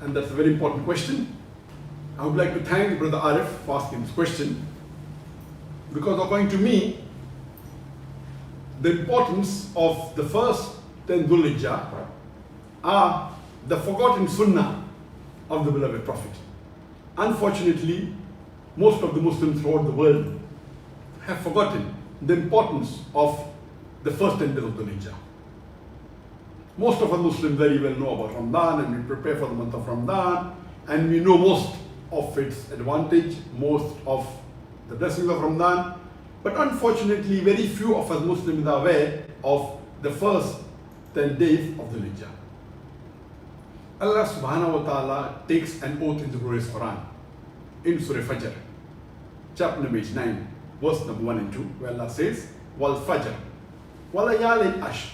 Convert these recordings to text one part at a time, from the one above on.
And that's a very important question. I would like to thank Brother Arif for asking this question, because according to me, the importance of the first 10 Dhul Hijjah are the forgotten sunnah of the beloved Prophet. Unfortunately, most of the Muslims throughout the world have forgotten the importance of the first 10 days of Dhul Hijjah. Most of us Muslims very well know about Ramadan, and we prepare for the month of Ramadan, and we know most of its advantage, most of the blessings of Ramadan. But unfortunately, very few of us Muslims are aware of the first 10 days of Dhul Hijjah. Allah subhanahu wa ta'ala takes an oath in the glorious Quran, in Surah Fajr, chapter number 9, verse number 1 and 2, where Allah says, Wal Fajr, Wal Layalin Ashr,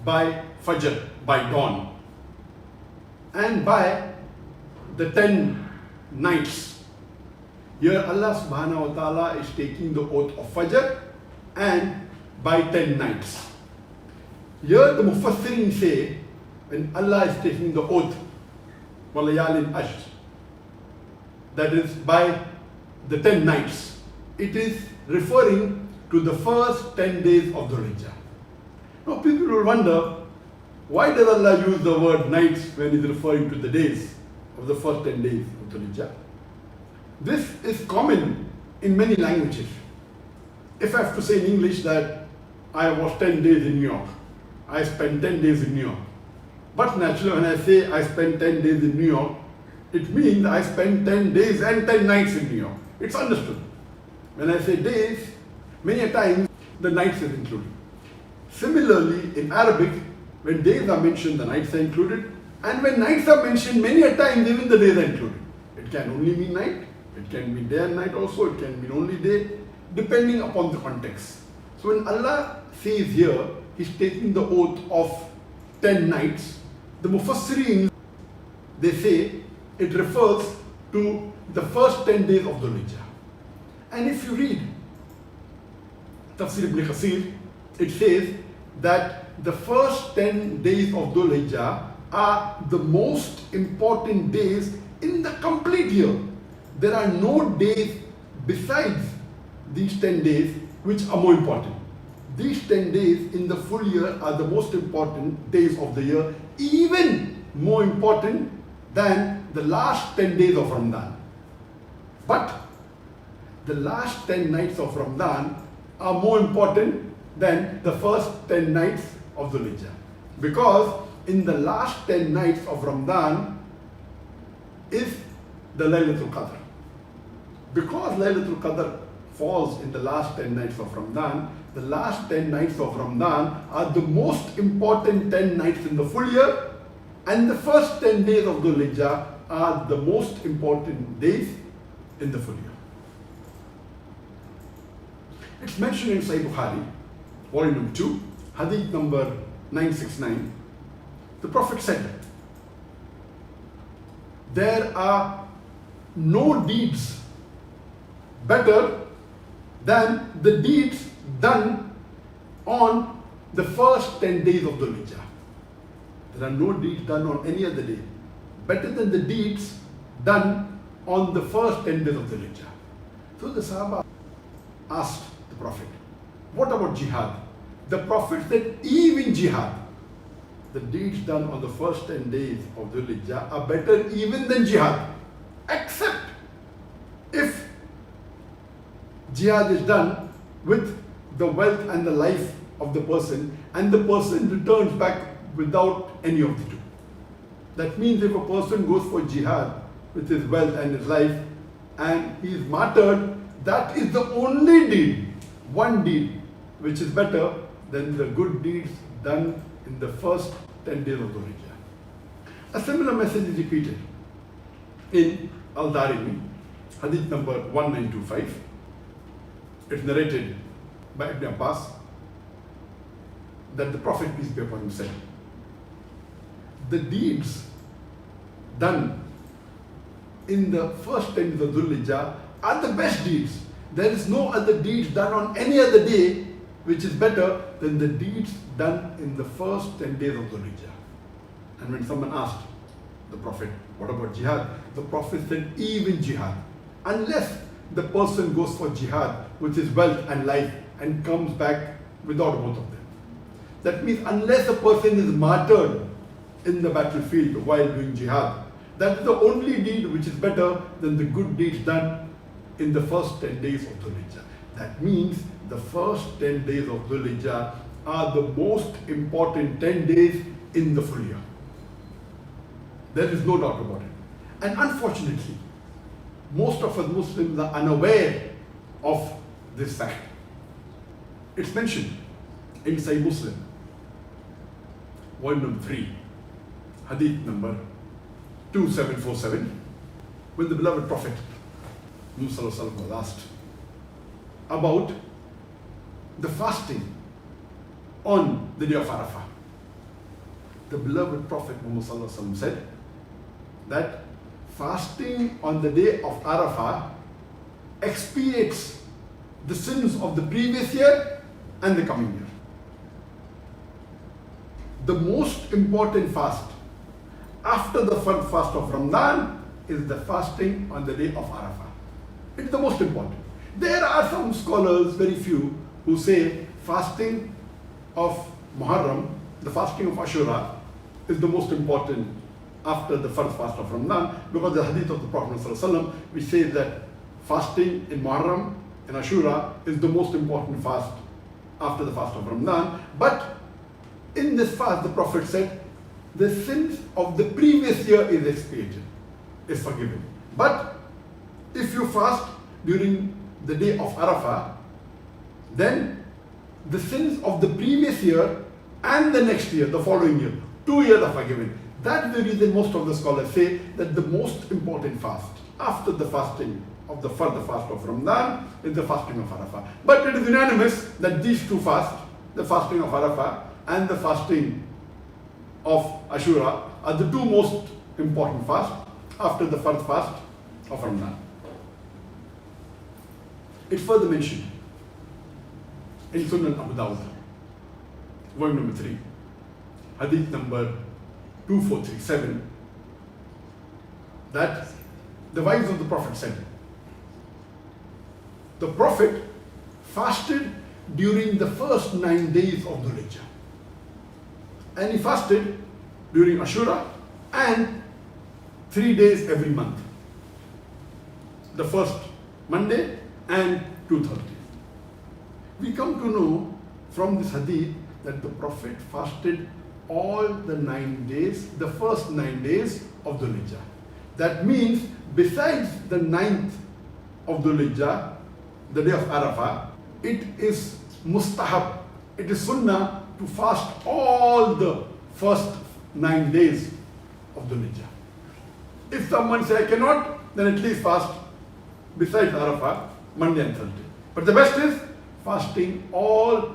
by Fajr, by dawn, and by the 10 nights. Here Allah subhanahu wa ta'ala is taking the oath of Fajr and by 10 nights. Here the Mufassirin say, when Allah is taking the oath, Walayalin Ashr, that is by the 10 nights, it is referring to the first 10 days of Dhul Hijjah. Now people will wonder, why does Allah use the word nights when He is referring to the days of the first 10 days of Dhul Hijjah? This is common in many languages. If I have to say in English that I was 10 days in New York, I spent 10 days in New York. But naturally, when I say I spent 10 days in New York, it means I spent 10 days and 10 nights in New York. It's understood. When I say days, many a times the nights is included. Similarly, in Arabic, when days are mentioned, the nights are included. And when nights are mentioned, many a times even the days are included. It can only mean night, it can be day and night also, it can mean only day, depending upon the context. So when Allah says here, He's taking the oath of 10 nights, the Mufassirin, they say it refers to the first 10 days of Dhul Hijjah. And if you read Tafsir ibn Kathir, it says that the first 10 days of Dhul Hijjah are the most important days in the complete year. There are no days besides these 10 days which are more important. These 10 days in the full year are the most important days of the year, even more important than the last 10 days of Ramadan. But the last 10 nights of Ramadan are more important than the first 10 nights of Dhul Hijjah. Because in the last 10 nights of Ramadan is the Laylatul Qadr. Because Laylatul Qadr falls in the last 10 nights of Ramadan, the last 10 nights of Ramadan are the most important 10 nights in the full year, and the first 10 days of Dhul Hijjah are the most important days in the full year. It's mentioned in Sahih Bukhari, volume 2, hadith number 969. The Prophet said, there are no deeds better than the deeds done on the first 10 days of Dhul Hijjah. There are no deeds done on any other day better than the deeds done on the first 10 days of Dhul Hijjah. So the Sahaba asked the Prophet, what about jihad? The Prophet said, even jihad, the deeds done on the first 10 days of Dhul Hijjah are better even than jihad, except if jihad is done with the wealth and the life of the person, and the person returns back without any of the two. That means if a person goes for jihad with his wealth and his life and he is martyred, that is the only deed, one deed, which is better than the good deeds done in the first 10 days of Dhul Hijjah. A similar message is repeated in Al-Darimi, hadith number 1925. It's narrated by Ibn Abbas that the Prophet, peace be upon him, said, the deeds done in the first 10 days of Dhul Hijjah are the best deeds. There is no other deeds done on any other day which is better than the deeds done in the first 10 days of Dhul Hijjah. And when someone asked, the Prophet. What about jihad? The Prophet said even jihad, unless the person goes for jihad with his wealth and life and comes back without both of them. That means unless a person is martyred in the battlefield while doing jihad, that is the only deed which is better than the good deeds done in the first 10 days of Dhul Hijjah. That means the first 10 days of Dhul Hijjah are the most important 10 days in the full year. There is no doubt about it. And unfortunately, most of us Muslims are unaware of this fact. It's mentioned in Sahih Muslim, volume number 3, hadith number 2747, when the beloved Prophet Muhammad was asked about the fasting on the day of Arafah. The beloved Prophet Muhammad said that fasting on the day of Arafah expiates the sins of the previous year and the coming year. The most important fast after the first fast of Ramadan is the fasting on the day of Arafah. It's the most important. There are some scholars, very few, who say fasting of Muharram, the fasting of Ashura, is the most important after the first fast of Ramadan, because the hadith of the Prophet ﷺ, which says that fasting in Muharram and Ashura is the most important fast after the fast of Ramadan. But in this fast, the Prophet said, the sins of the previous year is expiated, is forgiven. But if you fast during the day of Arafah, then the sins of the previous year and the next year, the following year, 2 years are forgiven. That's the reason most of the scholars say that the most important fast after the fasting of the further fast of Ramadan is the fasting of Arafah. But it is unanimous that these two fasts, the fasting of Arafah and the fasting of Ashura, are the two most important fasts after the first fast of Ramadan. It's further mentioned in Sunan Abu Dawud, volume number 3, hadith number 2437, that the wives of the Prophet said, the Prophet fasted during the first 9 days of Dhul Hijjah, and he fasted during Ashura and 3 days every month, the first Monday and 2 Thursdays. We come to know from this hadith that the Prophet fasted all the 9 days, the first 9 days of Dhul Hijjah. That means besides the 9th of Dhul Hijjah, the day of Arafah, it is mustahab, it is sunnah to fast all the first 9 days of Dhul Hijjah. If someone says, I cannot, then at least fast besides Arafah, Monday and Thursday. But the best is fasting all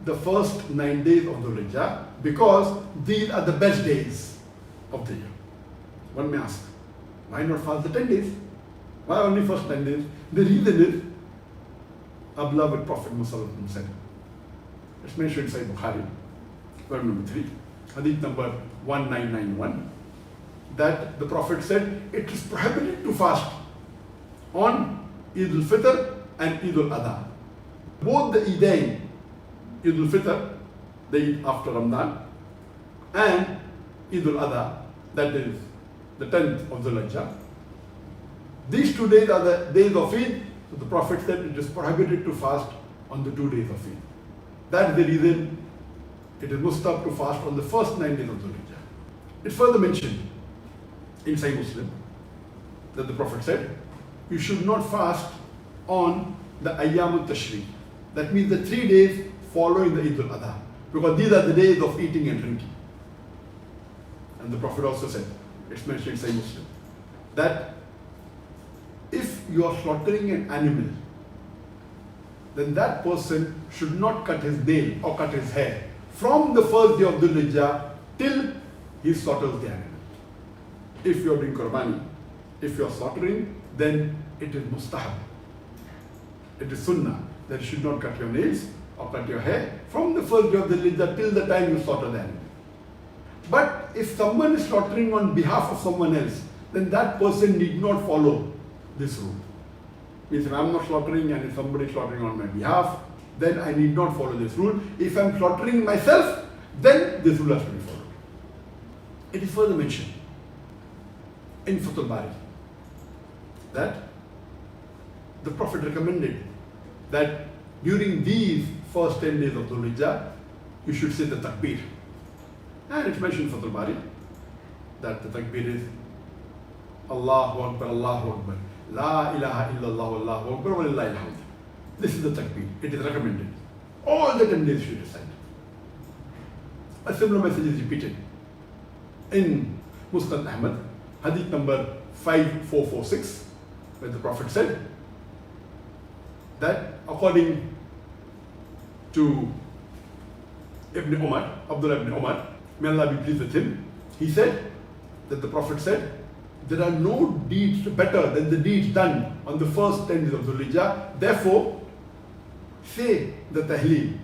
the first 9 days of Dhul Hijjah, because these are the best days of the year. One may ask, why not fast the 10 days? Why only first 9 days? The reason is, our beloved Prophet Muhammad said, it's mentioned in Sahih Bukhari, verse number 3, hadith number 1991, that the Prophet said, it is prohibited to fast on Eid al-Fitr and Eid al-Adha. Both the Eidain, Eid al-Fitr, the Eid after Ramadan, and Eid al-Adha, that is the 10th of Dhul Hijjah. These 2 days are the days of Eid, so the Prophet said it is prohibited to fast on the 2 days of Eid. That is the reason it is mustahab to fast on the first 9 days of Dhul Hijjah. It's further mentioned in Sahih Muslim that the Prophet said, you should not fast on the Ayyam al-Tashriq. That means the 3 days following the Eid al-Adha, because these are the days of eating and drinking. And the Prophet also said, it's mentioned in Sahih Muslim, that if you are slaughtering an animal, then that person should not cut his nail or cut his hair from the first day of Dhul Hijjah till he slaughters the animal. If you are doing Qurbani, if you are slaughtering, then it is mustahab. It is sunnah that you should not cut your nails or cut your hair from the first day of Dhul Hijjah till the time you slaughter the animal. But But if someone is slaughtering on behalf of someone else, then that person need not follow this rule. Means if I'm not slaughtering and if somebody is slaughtering on my behalf, then I need not follow this rule. If I'm slaughtering myself, then this rule has to be followed. It is further mentioned in Fathul Bari that the Prophet recommended that during these first 10 days of Dhul Hijjah, you should say the takbir. And it's mentioned in Fathul Bari that the takbir is Allahu Akbar, Allahu Akbar, La ilaha illallah, Allahu Akbar, wa lillahi alhamd. This is the takbir. It is recommended. All the 10 days should recite. A similar message is repeated in Musnad Ahmad, hadith number 5446, where the Prophet said that according to Ibn Umar, Abdullah ibn Umar, may Allah be pleased with him, he said that the Prophet said, there are no deeds better than the deeds done on the first 10 days of Dhul Hijjah. Therefore, say the tahleel,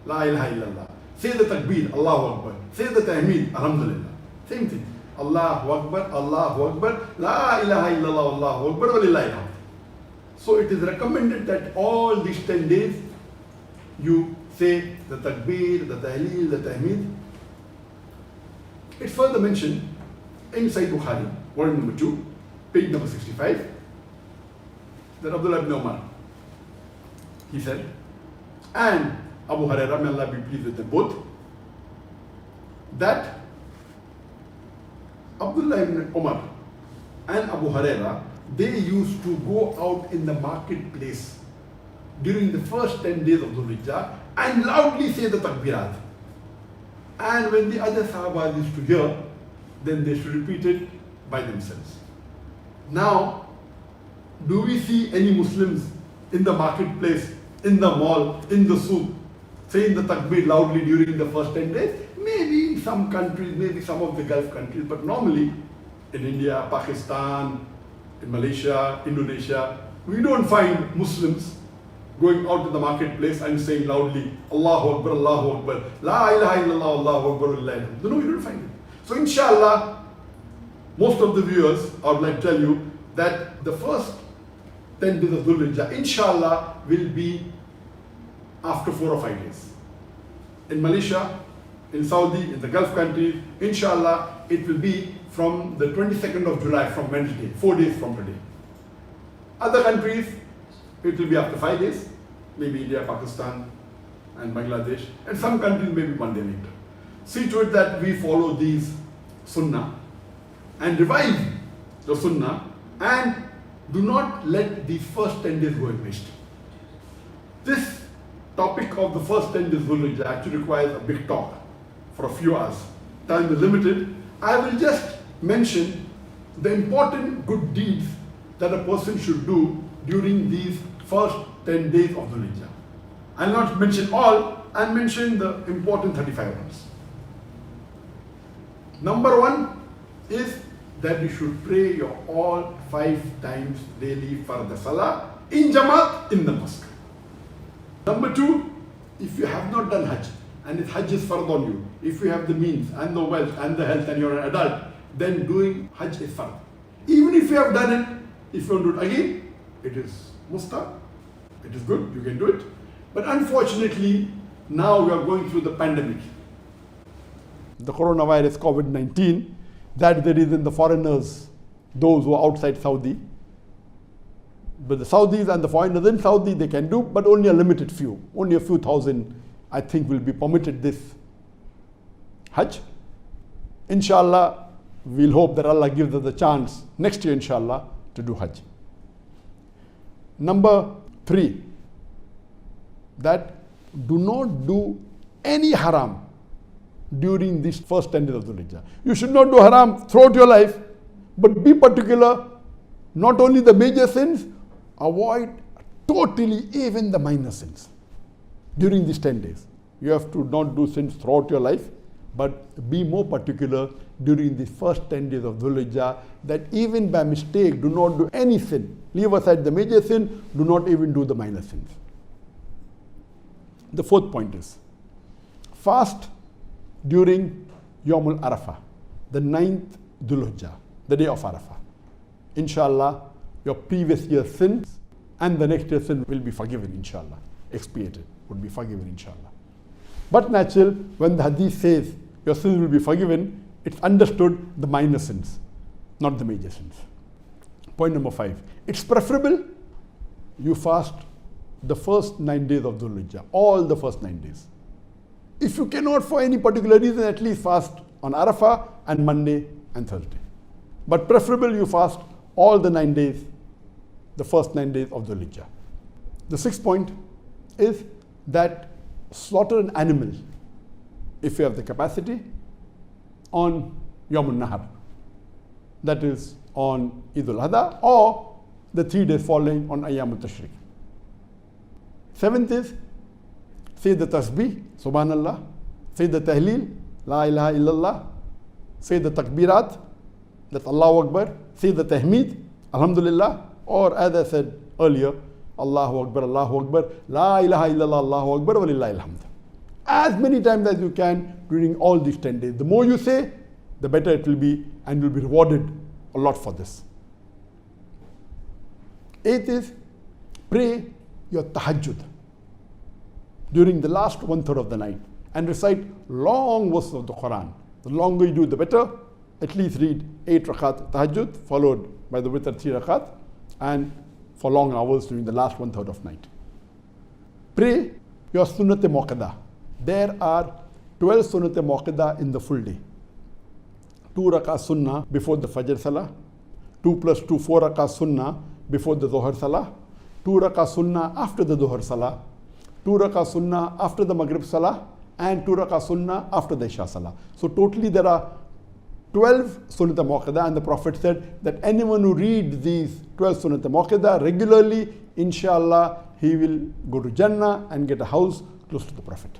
La ilaha illallah. Say the takbir, Allahu Akbar. Say the tahmeed, Alhamdulillah. Same thing. Allahu Akbar, Allahu Akbar, La ilaha illallah, Allahu Akbar, wa lillahi alhamd. So it is recommended that all these 10 days you say the takbir, the tahleel, the tahmeed. It's further mentioned in Sahih Bukhari, volume number 2, page number 65, that Abdullah ibn Umar, he said, and Abu Hurairah, may Allah be pleased with them both, that Abdullah ibn Umar and Abu Hurairah, they used to go out in the marketplace during the first 10 days of Dhul Hijjah and loudly say the takbirat. And when the other Sahabas used to hear, then they should repeat it by themselves. Now, do we see any Muslims in the marketplace, in the mall, in the souk, saying the takbir loudly during the first 10 days? Maybe in some countries, maybe some of the Gulf countries, but normally in India, Pakistan, in Malaysia, Indonesia, we don't find Muslims going out to the marketplace and saying loudly, Allahu Akbar, Allahu Akbar, La ilaha illallah, Allahu Akbar, Lillahi alhamd. No, you don't find it. So inshallah, most of the viewers, I would like to tell you that the first 10 days of Dhul Hijjah, inshallah, will be after 4 or 5 days. In Malaysia, in Saudi, in the Gulf countries, inshallah, it will be from the 22nd of July, from Wednesday, 4 days from today. Other countries, it will be after 5 days, maybe India, Pakistan, and Bangladesh, and some countries maybe 1 day later. See to it that we follow these sunnah and revive the sunnah and do not let the first 10 days go in waste. This topic of the first 10 days Dhul Hijjah actually requires a big talk for a few hours. Time is limited. I will just mention the important good deeds that a person should do during these first 10 days of Dhul Hijjah. I'll not mention all, I'll mention the important 35 ones. Number 1 is that you should pray your all 5 times daily for the salah in Jamaat in the mosque. Number 2, if you have not done Hajj and if Hajj is fard on you, if you have the means and the wealth and the health and you're an adult, then doing Hajj is fard. Even if you have done it, if you don't do it again, it is mustahab. It is good, you can do it. But unfortunately, now we are going through the pandemic. The coronavirus, COVID-19, that is the reason the foreigners, those who are outside Saudi, but the Saudis and the foreigners in Saudi, they can do, but only a limited few. Only a few thousand, I think, will be permitted this Hajj. Inshallah, we'll hope that Allah gives us the chance next year, inshallah, to do Hajj. Number 3, that do not do any haram during these first 10 days of Dhul Hijjah. You should not do haram throughout your life, but be particular, not only the major sins, avoid totally even the minor sins during these 10 days. You have to not do sins throughout your life, but be more particular during the first 10 days of Dhul Hijjah, that even by mistake, do not do any sin. Leave aside the major sin, do not even do the minor sins. The 4th point is, fast during Yawmul Arafah. the 9th Dhul Hijjah, the day of Arafah. Inshallah, your previous year's sins and the next year's sin will be forgiven, inshallah. Expiated, would be forgiven, inshallah. But natural, when the hadith says your sins will be forgiven, it's understood the minor sins, not the major sins. Point number 5. It's preferable you fast the first 9 days of Dhul Hijjah, all the first 9 days. If you cannot for any particular reason, at least fast on Arafah and Monday and Thursday. But preferable you fast all the 9 days, the first 9 days of Dhul Hijjah. The 6th point is that slaughter an animal, if you have the capacity, on Yawmun Nahar. That is on Eid al-Adha or the 3 days following on Ayyam al-Tashriq. 7th is say the tasbih, subhanallah, say the tahleel, la ilaha illallah, say the takbirat, that's Allahu Akbar, say the tahmeed, alhamdulillah, or as I said earlier, Allahu Akbar, la ilaha illallah, Allahu Akbar, walillahi alhamd. As many times as you can during all these 10 days. The more you say, the better it will be, and you'll be rewarded a lot for this. 8th is pray your tahajjud during the last 1/3 of the night and recite long verses of the Quran. The longer you do, the better. At least read 8 rakat tahajjud, followed by the witr 3 rakat, and for long hours during the last 1/3 of night. Pray your sunnat muakkada. There are 12 sunnat muakkada in the full day. 2 rakat sunnah before the Fajr Salah, 2 plus 2, 4 rakat sunnah before the Dhuhr Salah, 2 rakat sunnah after the Dhuhr Salah, 2 rakat sunnah after the Maghrib Salah, and 2 rakat sunnah after the Isha Salah. So totally there are 12 sunnat muakkada, and the Prophet said that anyone who reads these 12 sunnat muakkada regularly, inshallah, he will go to Jannah and get a house close to the Prophet.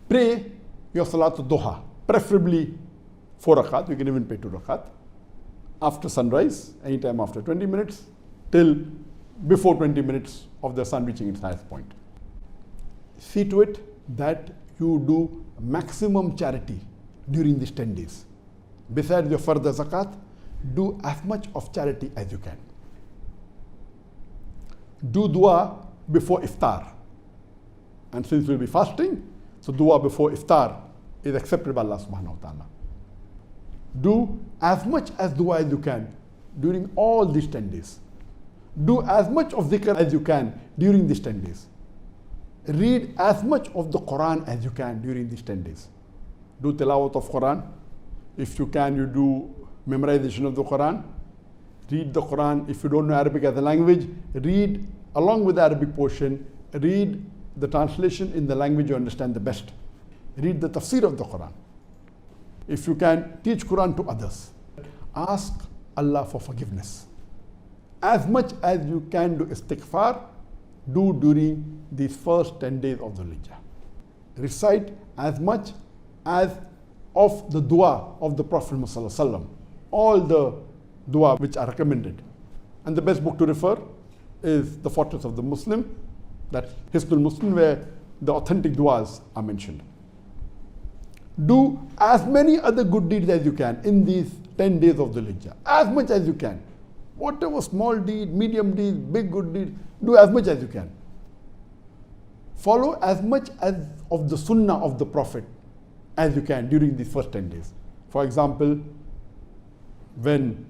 Pray your Salatul Duha, preferably 4 rakat, you can even pray 2 rakat, after sunrise, anytime after 20 minutes, till before 20 minutes of the sun reaching its highest point. See to it that you do maximum charity during these 10 days. Besides your further zakat, do as much of charity as you can. Do dua before iftar. And since we'll be fasting, so dua before iftar is accepted by Allah subhanahu wa ta'ala. Do as much as dua as you can during all these 10 days. Do as much of dhikr as you can during these 10 days. Read as much of the Quran as you can during these 10 days. Do tilawat of Quran. If you can, you do memorization of the Quran. Read the Quran. If you don't know Arabic as a language, read along with the Arabic portion, read the translation in the language you understand the best. Read the tafsir of the Quran. If you can, teach Quran to others. Ask Allah for forgiveness. As much as you can do istighfar, do during these first 10 days of the Dhul Hijjah. Recite as much as of the dua of the Prophet ﷺ, all the dua which are recommended. And the best book to refer is The Fortress of the Muslim, that's Hisnul Muslim, where the authentic duas are mentioned. Do as many other good deeds as you can in these 10 days of the Dhul Hijjah, as much as you can. Whatever small deed, medium deed, big good deed, do as much as you can. Follow as much as of the sunnah of the Prophet as you can during these first 10 days. For example, when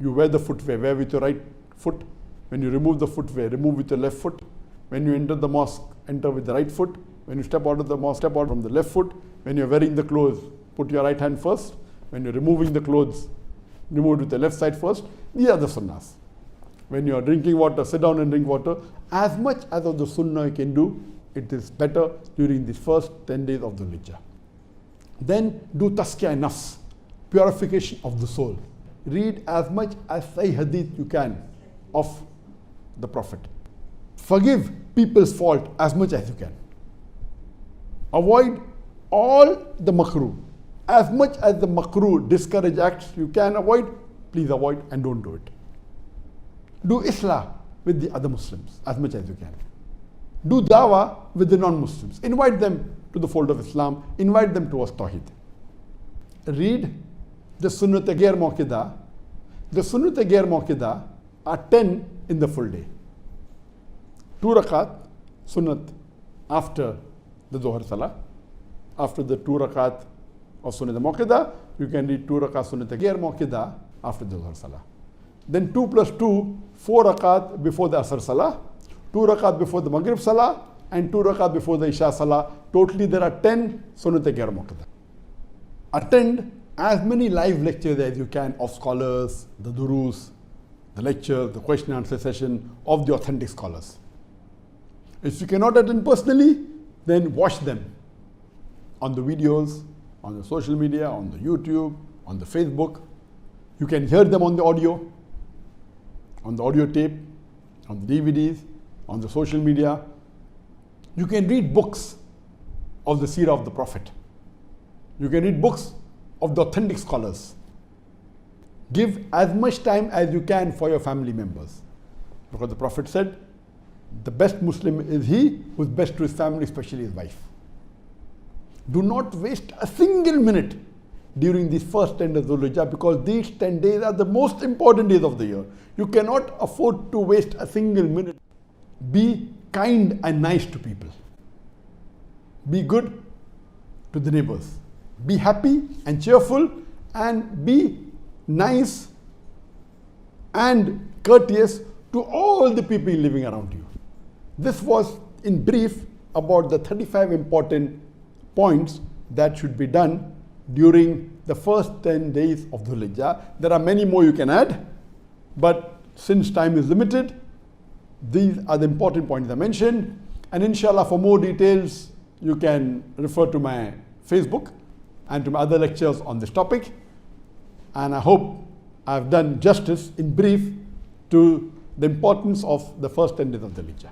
you wear the footwear, wear with your right foot. When you remove the footwear, remove with your left foot. When you enter the mosque, enter with the right foot. When you step out of the mosque, step out from the left foot. When you're wearing the clothes, put your right hand first. When you're removing the clothes, remove with the left side first. These are the sunnahs. When you're drinking water, sit down and drink water. As much as of the sunnah you can do, it is better during these first 10 days of the Dhul Hijjah. Then do tazkiyah nafs, purification of the soul. Read as much as Sahih hadith you can of the Prophet. Forgive people's fault as much as you can. Avoid all the makruh. As much as the makruh, discourage acts you can avoid, please avoid and don't do it. Do islah with the other Muslims as much as you can. Do dawah with the non-Muslims. Invite them to the fold of Islam. Invite them towards Tawheed. Read the sunnat ghair mauqida. The sunnat ghair mauqida are 10 in the full day. 2 rakat sunnat after the Dhuhr Salah. After the 2 rakat of sunnat mauqida, you can read 2 rakat sunnat ghair mauqida after the Dhuhr Salah. Then 2 plus 2, 4 rakat before the Asr Salah, 2 rakat before the Maghrib Salah, and 2 rakat before the Isha Salah. Totally there are 10 sunnat ghair mauqida. Attend as many live lectures as you can of scholars, the durus, the lectures, the question and answer session of the authentic scholars. If you cannot attend personally, then watch them on the videos, on the social media, on the YouTube, on the Facebook. You can hear them on the audio tape, on the DVDs, on the social media. You can read books of the seerah of the Prophet. You can read books of the authentic scholars. Give as much time as you can for your family members. Because the Prophet said, the best Muslim is he who is best to his family, especially his wife. Do not waste a single minute during these first 10 days of Dhul Hijjah, because these 10 days are the most important days of the year. You cannot afford to waste a single minute. Be kind and nice to people. Be good to the neighbors. Be happy and cheerful, and be nice and courteous to all the people living around you. This was in brief about the 35 important points that should be done during the first 10 days of Dhul Hijjah. There are many more you can add, but since time is limited, these are the important points I mentioned. And inshallah, for more details, you can refer to my Facebook and to my other lectures on this topic. And I hope I've done justice in brief to the importance of the first 10 days of Dhul Hijjah.